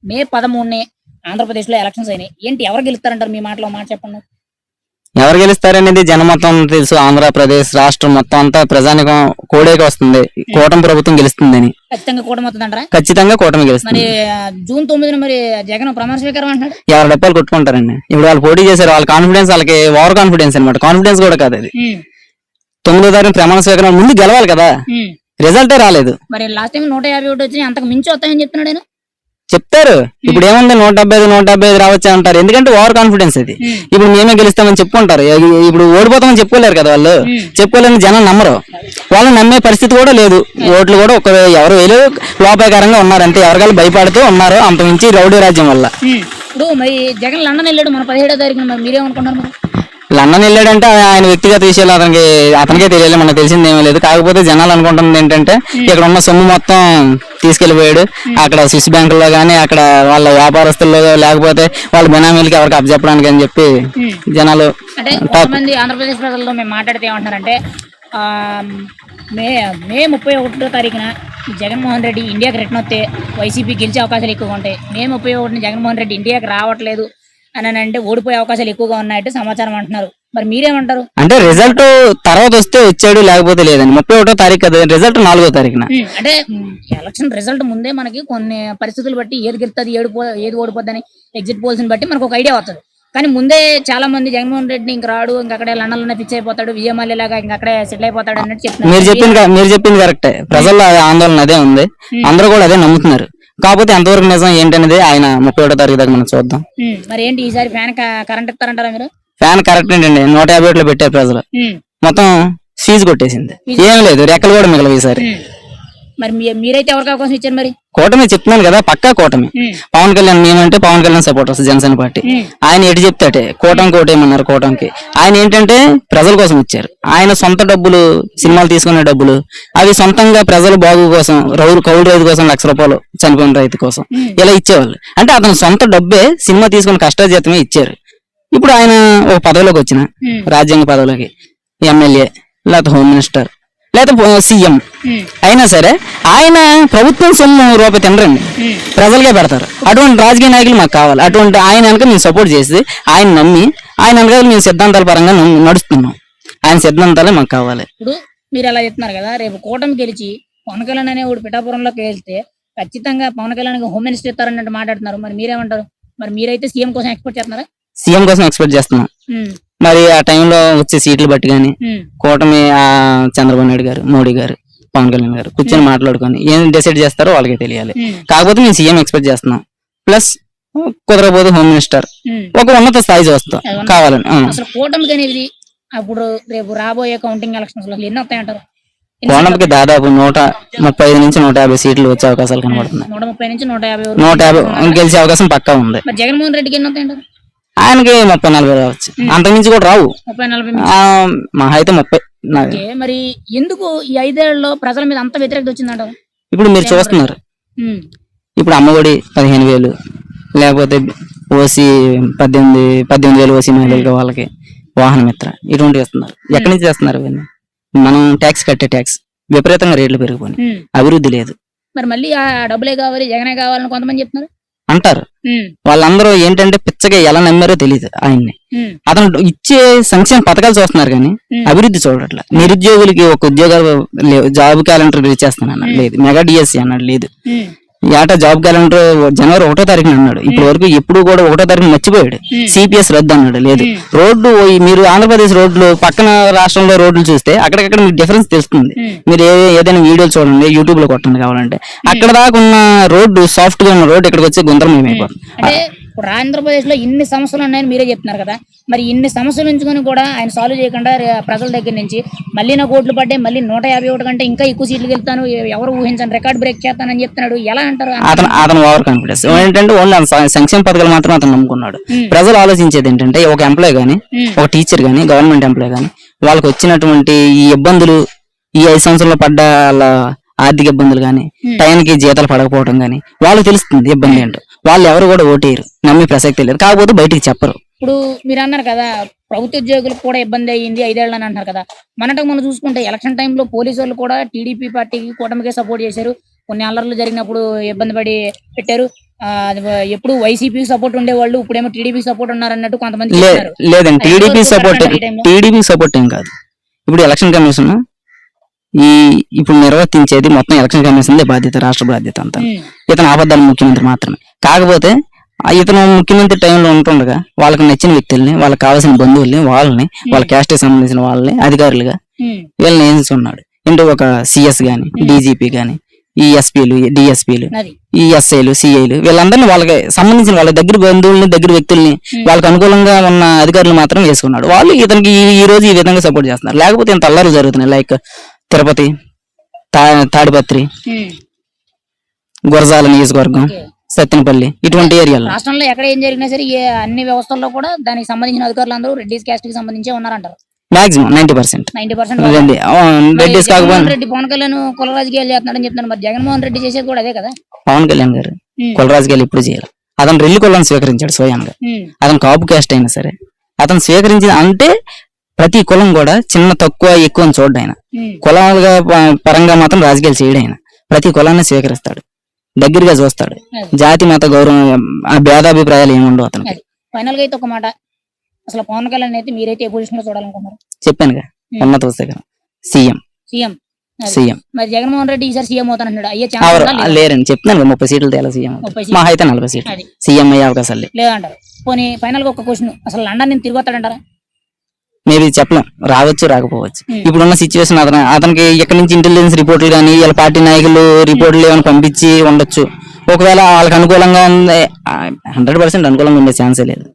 మే 13 ఆంధ్రప్రదేశ్ లో ఎలక్షన్స్ అయినాయి. ఏంటి ఎవరు గెలుస్తారంటారు? మీ మాటలో మాట చెప్పండి. ఎవరు గెలుస్తారనేది జనమతం తెలుసు. ఆంధ్రప్రదేశ్ రాష్ట్రం మొత్తం అంతా ప్రజానికం కోడేకి వస్తుంది. కూటమి ప్రభుత్వం గెలుస్తుందని. ఖచ్చితంగా కూటమి అవుతుందంటారా? ఖచ్చితంగా కూటమి మరి గెలుస్తుంది. జూన్ 9 మరి జగన్ ప్రమాణ స్వీకారం అంటున్నాడు. ఎవరి డప్పాలు కొట్టుకుంటారండి. ఇప్పుడు వాళ్ళు పోటీ చేశారు, వాళ్ళ కాన్ఫిడెన్స్ వాళ్ళకి ఓవర్ కాన్ఫిడెన్స్ అనమాట. కాన్ఫిడెన్స్ కూడా కాదు అది. 9వ తారీఖు ప్రమాణ స్వీకారం ముందు గెలవాలి కదా, రిజల్టే రాలేదు. మరి లాస్ట్ టైం 151 వచ్చి అంతకు మించి వస్తాయని చెప్తున్నాడు ఆయన. చెప్తారు. ఇప్పుడు ఏముంది 175 రావచ్చు అంటారు. ఎందుకంటే ఓవర్ కాన్ఫిడెన్స్ అది. ఇప్పుడు మేమే గెలుస్తామని చెప్పుకుంటారు. ఇప్పుడు ఓడిపోతామని చెప్పుకోలేరు కదా వాళ్ళు. చెప్పుకోలేని జనం నమ్మరు. వాళ్ళు నమ్మే పరిస్థితి కూడా లేదు. ఓట్లు కూడా ఎవరు వేలు లోపాయకారంగా ఉన్నారు. అంటే ఎవరికాలు భయపడుతూ ఉన్నారు. అంతమించి రౌడీ రాజ్యం వల్ల. ఇప్పుడు మరి జగన్ లండన్ వెళ్ళాడు మన 17వ తారీఖున. మరి మీరేమనుకుంటారు? మరి లండన్ వెళ్ళాడంటే ఆయన వ్యక్తిగత విషయాలు అతనికే తెలియాలి, మనకు తెలిసింది ఏమీ లేదు. కాకపోతే జనాలు అనుకుంటుంది ఏంటంటే ఇక్కడ ఉన్న సొమ్ము మొత్తం తీసుకెళ్లిపోయాడు. అక్కడ స్విస్ బ్యాంకుల్లో గానీ, అక్కడ వాళ్ళ వ్యాపారస్తుల్లో, లేకపోతే వాళ్ళ బినామీలకి ఎవరికి అప్పచెప్పడానికి అని చెప్పి జనాలు. అంటే కొంతమంది ఆంధ్రప్రదేశ్ ప్రజల్లో మేము మాట్లాడితే ఏమంటున్నారంటే మే 31వ తారీఖున జగన్మోహన్ రెడ్డి ఇండియాకి రిటర్న్ వస్తే వైసీపీ గెలిచే అవకాశాలు ఎక్కువగా ఉంటాయి. మే 31న జగన్మోహన్ రెడ్డి ఇండియాకి రావట్లేదు అని అంటే ఓడిపోయే అవకాశాలు ఎక్కువగా ఉన్నాయంటే సమాచారం అంటున్నారు. మరి మీరేమంటారు? అంటే రిజల్ట్ తర్వాత వస్తే వచ్చాడు, లేకపోతే లేదండి. 31వ తారీఖు కదా రిజల్ట్, 4వ తారీఖున. అంటే ఎలక్షన్ రిజల్ట్ ముందే మనకి కొన్ని పరిస్థితులు బట్టి ఏది గెలుస్తుంది ఏది ఓడిపోద్దని ఎగ్జిట్ పోల్స్ ని బట్టి మనకు ఒక ఐడియా వస్తుంది. కానీ ముందే చాలా మంది జగన్మోహన్ రెడ్డి ఇంక రాడు, ఇంక అక్కడే లండన్ లోనే ఫిక్స్ అయిపోతాడు, విజయమాల్య లాగా ఇంక అక్కడే సెటిల్ అయిపోతాడు అన్నట్టు చెప్తున్నారు. మీరు చెప్పింది కరెక్టే. ప్రజల్లో ఆందోళన అదే ఉంది. అందరూ కూడా అదే నమ్ముతున్నారు. కాకపోతే ఎంతవరకు నిజం ఏంటనేది ఆయన 31వ తారీఖు దాకా మనం చూద్దాం. మరి ఏంటి ఈసారి ఫ్యాన్ కరెంట్ ఇస్తారంటారా మీరు? ఫ్యాన్ కరెక్ట్ ఏంటండి, 151లో పెట్టారు ప్రజలు. మొత్తం ఫీజు కొట్టేసింది. ఏం లేదు, రెక్కలు కూడా మిగలవు ఈసారి. మరి మీరైతే ఎవరికి అవకాశం ఇచ్చారు? మరి కూటమి చెప్తున్నాను కదా, పక్కా కూటమి. పవన్ కళ్యాణ్ మేమంటే పవన్ కళ్యాణ్ సపోర్టర్స్, జనసేన పార్టీ. ఆయన ఎటు చెప్తాటే కూటమి కోటేమన్నారు. కూటమికి ఆయన ఏంటంటే ప్రజల కోసం ఇచ్చారు. ఆయన సొంత డబ్బులు, సినిమాలు తీసుకునే డబ్బులు, అవి సొంతంగా ప్రజల బాగు కోసం, కౌలు రైతు కోసం 1,00,000 రూపాయలు చనిపోయిన రైతు కోసం ఇలా ఇచ్చేవాళ్ళు. అంటే అతను సొంత డబ్బే సినిమా తీసుకుని కష్టాజీతమే ఇచ్చారు. ఇప్పుడు ఆయన ఒక పదవిలోకి వచ్చిన, రాజ్యాంగ పదవిలోకి, ఎమ్మెల్యే లేకపోతే హోమ్ మినిస్టర్ లేకపోతే సీఎం అయినా సరే ఆయన ప్రభుత్వం సొమ్ము రూపాయి తినరండి, ప్రజలకే పెడతారు. అటువంటి రాజకీయ నాయకులు మాకు కావాలి. అటువంటి ఆయన వెనక మేము సపోర్ట్ చేసి, ఆయన నమ్మి, ఆయన వెనక మేము సిద్ధాంతాల పరంగా నడుస్తున్నాం. ఆయన సిద్ధాంతాలే మాకు కావాలి. ఇప్పుడు మీరు ఎలా చెప్తున్నారు కదా, రేపు కూటమి గెలిచి పవన్ కళ్యాణ్ అనే పిఠాపురంలోకి వెళ్తే ఖచ్చితంగా పవన్ కళ్యాణ్ హోమ్ మినిస్టర్ ఇస్తారన్నట్టు మాట్లాడుతున్నారు. మరి మీరేమంటారు? మరి మీరైతే సీఎం కోసం ఎక్స్పెక్ట్ చేస్తున్నారా? సీఎం కోసం ఎక్స్పెక్ట్ చేస్తున్నాం. మరి ఆ టైంలో వచ్చే సీట్లు బట్టి కానీ కూటమి చంద్రబాబు నాయుడు గారు, మోడీ గారు, పవన్ కళ్యాణ్ గారు కూర్చొని మాట్లాడుకొని ఏం డిసైడ్ చేస్తారో వాళ్ళకే తెలియాలి. కాకపోతే మేము సీఎం ఎక్స్పెక్ట్ చేస్తున్నాం. ప్లస్ కుదరబోదు హోమ్ మినిస్టర్, ఒక ఉన్నత స్థాయి చూస్తాం కావాలని. అసలు కూటమికి అనేది అప్పుడు రేపు రాబోయే కౌంటింగ్ ఎలక్షన్స్ లో ఎన్ని వస్తాయంటారు? కూటమికి దాదాపు 135 నుంచి 150 సీట్లు వచ్చే అవకాశాలు కనబడుతున్నాయి. 130 నుంచి 150 గెలిచే అవకాశం పక్కా ఉంది. జగన్మోహన్ రెడ్డికి ఎన్ని వస్తాయంటారు? ఆయనకి 30-40 రావచ్చు, అంతకుమించి కూడా రావు. 30-40 మహా అయితే 30. మరి ఎందుకు ఈ 5 ఏళ్లలో ప్రజల మీద అంత వ్యతిరేకత వచ్చిందంటారు? ఇప్పుడు మీరు చూస్తున్నారు. ఇప్పుడు అమ్మఒడి 15,000, లేకపోతే ఓసీ 18,000 ఓసీ మహిళలకి, వాళ్ళకి వాహన మిత్ర ఇటువంటివి ఇస్తున్నారు. ఎక్కడి నుంచి చేస్తున్నారు ఇవన్నీ? మనం ట్యాక్స్ కట్టే ట్యాక్స్ విపరీతంగా రేట్లు పెరిగిపోయి అభివృద్ధి లేదు. మరి మళ్ళీ ఆ డబ్బులే కావాలి, జగనే కావాలని కొంతమంది చెప్తున్నారు అంటారు. వాళ్ళందరూ ఏంటంటే పిచ్చగా ఎలా నమ్మారో తెలియదు ఆయన్ని. అతను ఇచ్చే సంక్షేమ పథకాలు చూస్తున్నారు కానీ అభివృద్ధి చూడట్లా. నిరుద్యోగులకి ఒక ఉద్యోగాలు జాబ్ క్యాలెండర్ రిలీజ్ చేస్తానన్నాడు, లేదు. మెగా డిఎస్సి అన్నాడు, లేదు. ఏటా జాబ్ క్యాలెండర్ జనవరి 1వ తారీఖున అన్నాడు. ఇప్పటి వరకు ఎప్పుడు కూడా 1వ తారీఖున మర్చిపోయాడు. సిపిఎస్ రద్దు అన్నాడు, లేదు. రోడ్డు మీరు ఆంధ్రప్రదేశ్ రోడ్లు పక్కన రాష్ట్రంలో రోడ్లు చూస్తే అక్కడికక్కడ మీకు డిఫరెన్స్ తెలుస్తుంది. మీరు ఏదైనా వీడియోలు చూడండి, యూట్యూబ్ లో కొట్టండి కావాలంటే. అక్కడ దాకా ఉన్న రోడ్డు, సాఫ్ట్ గా ఉన్న రోడ్డు ఇక్కడికి వచ్చి గుంతరమయమైపోతుంది. ఇప్పుడు ఆంధ్రప్రదేశ్ లో ఇన్ని సమస్యలు ఉన్నాయని మీరే చెప్తున్నారు కదా, మరి ఇన్ని సమస్యలు ఉంచుకొని కూడా ఆయన సాల్వ్ చేయకుండా ప్రజల దగ్గర నుంచి మళ్ళీ నాకు ఓట్లు పడ్డాయి, మళ్ళీ 151 కంటే ఇంకా ఎక్కువ సీట్లు గెలుతాను, ఎవరు ఊహించండి రికార్డ్ బ్రేక్ చేస్తానని చెప్తున్నాడు. ఎలా అంటారు? అతను ఓవర్ కాన్ఫిడెన్స్ ఏంటంటే ఓన్లీ సంక్షేమ పథకాలు మాత్రం అతను నమ్ముకున్నాడు. ప్రజలు ఆలోచించేది ఏంటంటే ఒక ఎంప్లాయ్ గానీ, ఒక టీచర్ గానీ, గవర్నమెంట్ ఎంప్లాయ్ గానీ వాళ్ళకి వచ్చినటువంటి ఈ ఇబ్బందులు, ఈ 5 సంవత్సరాల్లో పడ్డ ఆర్థిక ఇబ్బందులు గానీ, టైంకి జీతాలు పడకపోవడం గానీ వాళ్ళకి తెలుస్తుంది ఇబ్బంది ఏంటో. వాళ్ళు ఎవరు కూడా ఓటేయరు, నమ్మే ప్రసక్తి లేదు. కాకపోతే బయటికి చెప్పరు. ఇప్పుడు మీరు అన్నారు కదా ప్రభుత్వ ఉద్యోగులకు కూడా ఇబ్బంది అయ్యింది 5 ఏళ్ళని అంటారు కదా. మనం చూసుకుంటే ఎలక్షన్ టైంలో పోలీసు వాళ్ళు కూడా టీడీపీ పార్టీకి కూటమికే సపోర్ట్ చేశారు. కొన్ని అల్లర్లు జరిగినప్పుడు ఇబ్బంది పడి పెట్టారు. అది ఎప్పుడు వైసీపీ సపోర్ట్ ఉండేవాళ్ళు ఇప్పుడేమో టీడీపీ సపోర్ట్ ఉన్నారు అన్నట్టు కొంతమంది లే- చెప్తున్నారు. లేదండి అది టీడీపీ ఎంతవరకు సపోర్ట్ correct అంటారు ఈ time లో? టీడీపీ సపోర్ట్ ఏం కాదు. ఇప్పుడు ఎలక్షన్ కమిషన్ ఇప్పుడు నిర్వర్తించేది మొత్తం ఎలక్షన్ కమిషన్ బాధ్యత, రాష్ట్ర బాధ్యత అంతా. ఉమ్, ఇతను ఆపద్దాల ముఖ్యమంత్రి మాత్రమే. కాకపోతే ఇతను ముఖ్యమంత్రి టైంలో ఉంటుండగా వాళ్ళకి నచ్చిన వ్యక్తుల్ని, వాళ్ళకి కావాల్సిన బంధువుల్ని, వాళ్ళని, వాళ్ళ క్యాస్ట్ కి సంబంధించిన వాళ్ళని అధికారులుగా ఉమ్, వీళ్ళని ఎంచుకున్నాడు. అంటే ఒక సిఎస్ గాని, డీజీపీ గాని, ఈ ఎస్పీలు, డిఎస్పీలు, అది ఈ ఎస్ఐలు, సిఐలు వీళ్ళందరినీ వాళ్ళకి సంబంధించిన వాళ్ళ దగ్గర బంధువుల్ని, దగ్గర వ్యక్తుల్ని, వాళ్ళకి అనుకూలంగా ఉన్న అధికారులు మాత్రం వేసుకున్నాడు. వాళ్ళు ఇతనికి ఈ రోజు ఈ విధంగా సపోర్ట్ చేస్తున్నారు. లేకపోతే ఇంత అల్లరి జరుగుతున్నాయి. లైక్ తిరుపతి, తాడిపత్రి, ఉమ్, గురజాల నియోజకవర్గం, ఓకే. సత్తెనపల్లి ఇటువంటి ఏరియాలో రాష్ట్రంలో ఎక్కడ ఏం జరిగినా సరే అన్ని వ్యవస్థల్లో కూడా దానికి సంబంధించిన అధికారులు అందరూ రెడ్డిస్ క్యాస్ట్ కి సంబంధించే ఉన్నారంటారు. మాక్సిమం 90%. 90%. రెడ్డిస్ కాకపోతే జగన్మోహన్ రెడ్డి పవన్ కళ్యాణ్ కుల రాజకీయాలు చేస్తున్నాడని చెప్తున్నాడు. మరి జగన్మోహన్ రెడ్డి చేసేది కూడా అదే కదా. పవన్ కళ్యాణ్ గారు ఉమ్, కుల రాజకీయాలు ఇప్పుడు చేయాలి. అతను రెల్లి కులాన్ని స్వీకరించాడు స్వయంగా. ఉమ్, అతను కాపు క్యాస్ట్ అయినా సరే అతను స్వీకరించిన అంటే ప్రతి కులం కూడా చిన్న తక్కువ ఎక్కువ అని చూడ్డు ఆయన. ఉమ్, కులాలుగా పరంగా మాత్రం రాజకీయాలు చేయడం ఆయన. ప్రతి కులాన్ని స్వీకరిస్తాడు, దగ్గరగా చూస్తాడు. అది. జాతి మత గౌరవం ఆ భేదాభిప్రాయాలు ఏముండవు అతనికి. అది. ఫైనల్ గా అయితే ఒక మాట, అసలు పవన్ కళ్యాణ్ అయితే మీరైతే ఏ పొజిషన్ లో చూడాలనుకుంటున్నారు? చెప్పానుగా ఉన్నత వస్తే సీఎం సీఎం. అది. సీఎం మరి జగన్మోహన్ రెడ్డి ఈసారి సీఎం అవుతానంటున్నాడు. అయ్యే ఎవరు ఛాన్స్ లేదా? లేరని చెప్తున్నాను. 30 సీట్లు తేలా సీఎం. 30 మా అయితే 40 సీట్లు అది సీఎం అయ్యే అవకాశాలు లేవు. లేదంటారు. పోనీ ఫైనల్ గా ఒక క్వశ్చన్, అసలు లండన్ నేను తిరిగి వస్తాడంటారా? మేబీ చెప్పలేం, రావచ్చు రాకపోవచ్చు. Hmm. ఇప్పుడున్న సిచ్యువేషన్ అతనికి ఎక్కడి నుంచి ఇంటెలిజెన్స్ రిపోర్టులు కానీ వీళ్ళ పార్టీ నాయకులు రిపోర్టులు ఏమైనా పంపించి ఉండొచ్చు. ఒకవేళ వాళ్ళకి అనుకూలంగా ఉంది 100% అనుకూలంగా ఉండే ఛాన్సే లేదు.